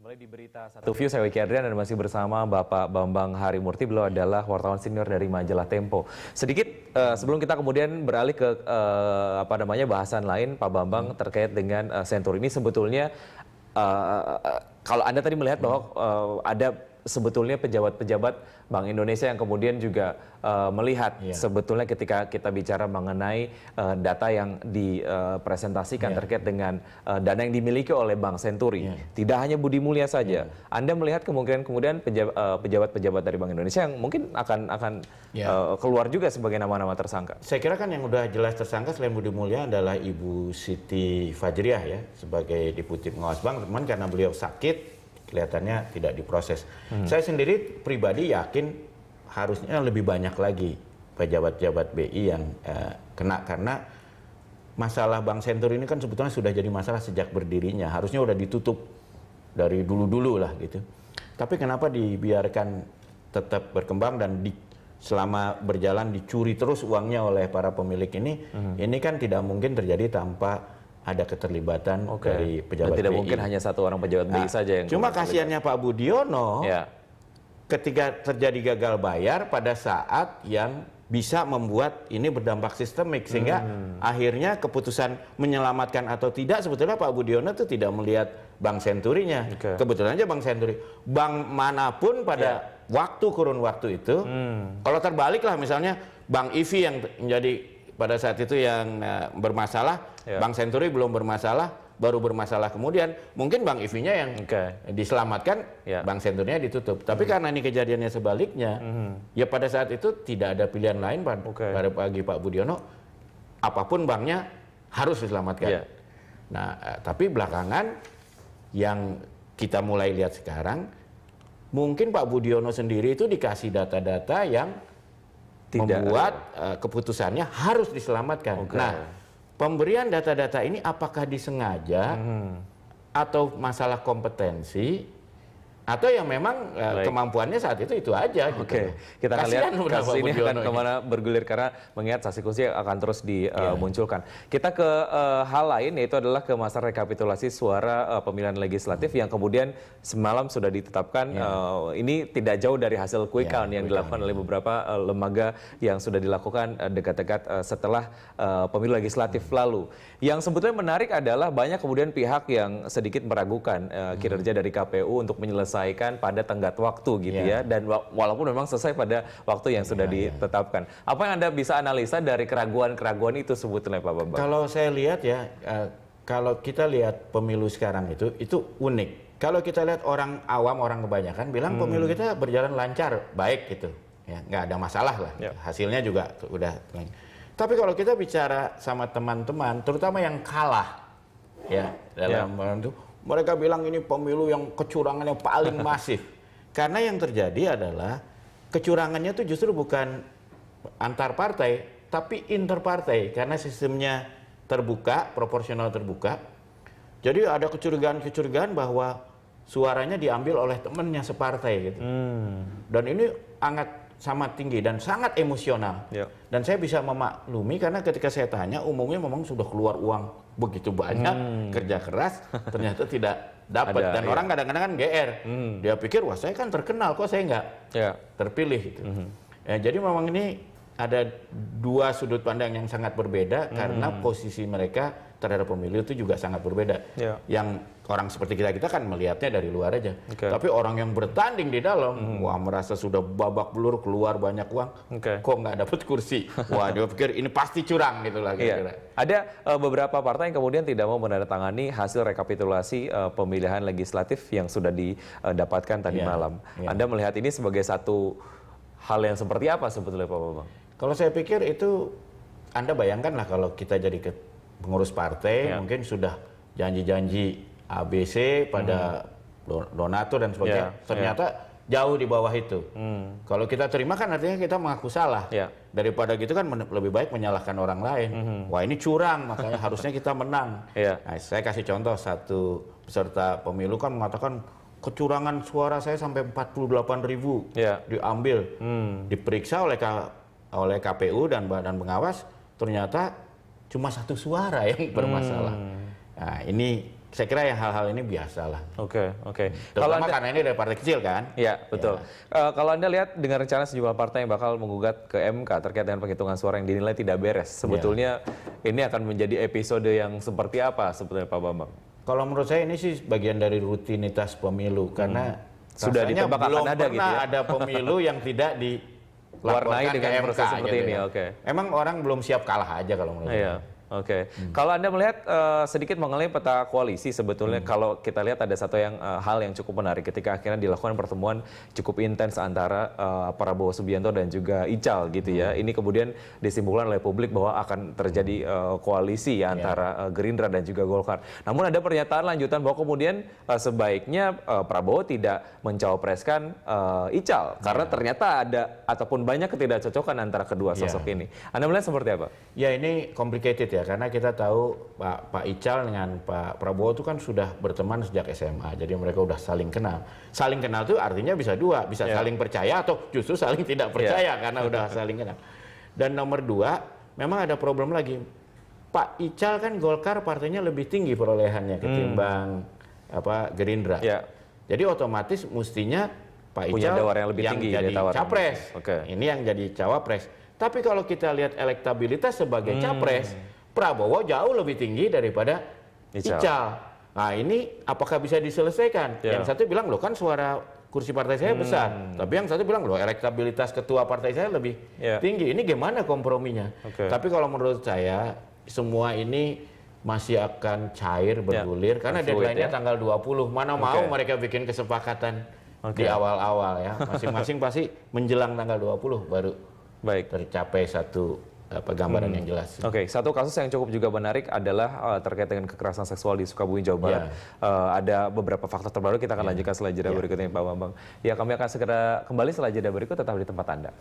Kembali di Berita Satu View, saya Wiki Adrian dan masih bersama Bapak Bambang Harimurti. Beliau adalah wartawan senior dari majalah Tempo. Sedikit sebelum kita kemudian beralih ke bahasan lain, Pak Bambang, terkait dengan Senturi ini sebetulnya kalau Anda tadi melihat bahwa ada sebetulnya pejabat-pejabat Bank Indonesia yang kemudian juga melihat sebetulnya ketika kita bicara mengenai data yang dipresentasikan terkait dengan dana yang dimiliki oleh Bank Senturi. Tidak hanya Budi Mulya saja. Anda melihat kemungkinan kemudian pejabat-pejabat dari Bank Indonesia yang mungkin akan keluar juga sebagai nama-nama tersangka. Saya kira kan yang udah jelas tersangka selain Budi Mulya adalah Ibu Siti Fajriah ya sebagai Deputi Pengawas Bank, teman karena beliau sakit kelihatannya tidak diproses. Saya sendiri pribadi yakin harusnya lebih banyak lagi pejabat-pejabat BI yang kena, karena masalah Bank Senturi ini kan sebetulnya sudah jadi masalah sejak berdirinya. Harusnya udah ditutup dari dulu-dulu lah gitu. Tapi kenapa dibiarkan tetap berkembang dan selama berjalan dicuri terus uangnya oleh para pemilik ini? Ini kan tidak mungkin terjadi tanpa ada keterlibatan dari pejabat BI. Tidak mungkin hanya satu orang pejabat BI saja yang... Cuma kasihannya Pak Budiono, ketika terjadi gagal bayar pada saat yang bisa membuat ini berdampak sistemik, sehingga akhirnya keputusan menyelamatkan atau tidak sebetulnya Pak Budiono itu tidak melihat Bank Senturinya. Kebetulan aja Bank Senturi, bank manapun pada kurun waktu itu, kalau terbalik lah misalnya Bank IV yang menjadi pada saat itu yang bermasalah, Bank Senturi belum bermasalah, baru bermasalah kemudian, mungkin Bank IV-nya yang diselamatkan, Bank Senturinya ditutup. Tapi karena ini kejadiannya sebaliknya, ya pada saat itu tidak ada pilihan lain pada bagi Pak Budiono, apapun banknya harus diselamatkan. Nah, tapi belakangan yang kita mulai lihat sekarang, mungkin Pak Budiono sendiri itu dikasih data-data yang membuat keputusannya harus diselamatkan. Nah, pemberian data-data ini apakah disengaja atau masalah kompetensi atau yang memang kemampuannya saat itu aja gitu. Kita akan lihat kasus ini akan kemana bergulir karena mengingat saksi kunci akan terus dimunculkan. Kita ke hal lain, yaitu adalah ke masa rekapitulasi suara pemilihan legislatif yang kemudian semalam sudah ditetapkan. Ini tidak jauh dari hasil quick count yang dilakukan oleh beberapa lembaga yang sudah dilakukan dekat-dekat setelah pemilu legislatif lalu. Yang sebetulnya menarik adalah banyak kemudian pihak yang sedikit meragukan kinerja dari KPU untuk menyelesaikan pada tenggat waktu gitu ya, dan walaupun memang selesai pada waktu yang sudah ditetapkan. Apa yang Anda bisa analisa dari keraguan-keraguan itu sebetulnya Pak Bambang? Kalau saya lihat ya, kalau kita lihat pemilu sekarang itu unik. Kalau kita lihat orang awam, orang kebanyakan bilang pemilu kita berjalan lancar, baik gitu, ya nggak ada masalah lah. Hasilnya juga udah. Tapi kalau kita bicara sama teman-teman, terutama yang kalah, ya dalam itu, mereka bilang ini pemilu yang kecurangannya paling masif. Karena yang terjadi adalah kecurangannya itu justru bukan antar partai, tapi interpartai. Karena sistemnya terbuka, proporsional terbuka. Jadi ada kecurigaan-kecurigaan bahwa suaranya diambil oleh temannya separtai gitu. Dan ini sangat tinggi dan sangat emosional. Dan saya bisa memaklumi karena ketika saya tanya, umumnya memang sudah keluar uang begitu banyak, kerja keras, ternyata tidak dapat. Dan orang kadang-kadang kan GR. Dia pikir, wah saya kan terkenal, kok saya nggak terpilih gitu. Jadi memang ini ada dua sudut pandang yang sangat berbeda karena posisi mereka terhadap pemilu itu juga sangat berbeda. Yang orang seperti kita kan melihatnya dari luar aja. Tapi orang yang bertanding di dalam, wah merasa sudah babak belur, keluar banyak uang, kok nggak dapat kursi. Wah dia pikir ini pasti curang gitu lah. Ada beberapa partai yang kemudian tidak mau menandatangani hasil rekapitulasi pemilihan legislatif yang sudah didapatkan tadi malam. Anda melihat ini sebagai satu hal yang seperti apa sebetulnya Pak Bambang? Kalau saya pikir itu, Anda bayangkanlah kalau kita jadi pengurus partai, mungkin sudah janji-janji ABC pada donatur dan sebagainya, ternyata jauh di bawah itu. Kalau kita terima kan artinya kita mengaku salah. Daripada gitu kan lebih baik menyalahkan orang lain. Wah ini curang, makanya harusnya kita menang. Nah, saya kasih contoh, satu peserta pemilu kan mengatakan kecurangan suara saya sampai 48.000 diambil, diperiksa oleh KPU dan Badan Pengawas, ternyata cuma 1 suara yang bermasalah. Nah, ini saya kira yang hal-hal ini biasa lah. Oke. Terutama karena ini dari partai kecil kan. Ya, betul. Kalau Anda lihat dengan rencana sejumlah partai yang bakal menggugat ke MK terkait dengan penghitungan suara yang dinilai tidak beres, sebetulnya ini akan menjadi episode yang seperti apa sebetulnya Pak Bambang? Kalau menurut saya ini sih bagian dari rutinitas pemilu karena Sudah ditebak belum akan ada pernah gitu ya? ada pemilu yang tidak Warnai dilaporkan dengan ke MK proses seperti gitu ini, ya. oke. Emang orang belum siap kalah aja kalau menurut Iya. saya. Oke, kalau Anda melihat sedikit mengenai peta koalisi sebetulnya kalau kita lihat ada satu hal yang cukup menarik ketika akhirnya dilakukan pertemuan cukup intens antara Prabowo Subianto dan juga Ical gitu ya. Ini kemudian disimpulkan oleh publik bahwa akan terjadi koalisi ya, antara Gerindra dan juga Golkar. Namun ada pernyataan lanjutan bahwa kemudian sebaiknya Prabowo tidak mencawapreskan Ical karena ternyata ada ataupun banyak ketidakcocokan antara kedua sosok ini. Anda melihat seperti apa? Ya ini complicated ya karena kita tahu Pak Ical dengan Pak Prabowo itu kan sudah berteman sejak SMA, jadi mereka udah saling kenal. Saling kenal itu artinya bisa dua, bisa saling percaya atau justru saling tidak percaya karena udah saling kenal. Dan nomor dua, memang ada problem lagi. Pak Ical kan Golkar partainya lebih tinggi perolehannya ketimbang Gerindra. Jadi otomatis mestinya Pak Punya Ical yang lebih tinggi jadi capres. Ini yang jadi cawapres. Tapi kalau kita lihat elektabilitas sebagai capres, Prabowo jauh lebih tinggi daripada Ical. Nah ini apakah bisa diselesaikan? Yang satu bilang loh kan suara kursi partai saya besar, tapi yang satu bilang loh elektabilitas ketua partai saya lebih tinggi. Ini gimana komprominya? Tapi kalau menurut saya semua ini masih akan cair bergulir karena deadline-nya tanggal 20. Mana mau mereka bikin kesepakatan di awal-awal ya. Masing-masing pasti menjelang tanggal 20 baru tercapai satu gambaran yang jelas. Satu kasus yang cukup juga menarik adalah terkait dengan kekerasan seksual di Sukabumi, Jawa Barat. Ada beberapa fakta terbaru, kita akan lanjutkan setelah jeda berikut ini Pak Bambang. Ya, kami akan segera kembali setelah jeda berikut, tetap di tempat Anda.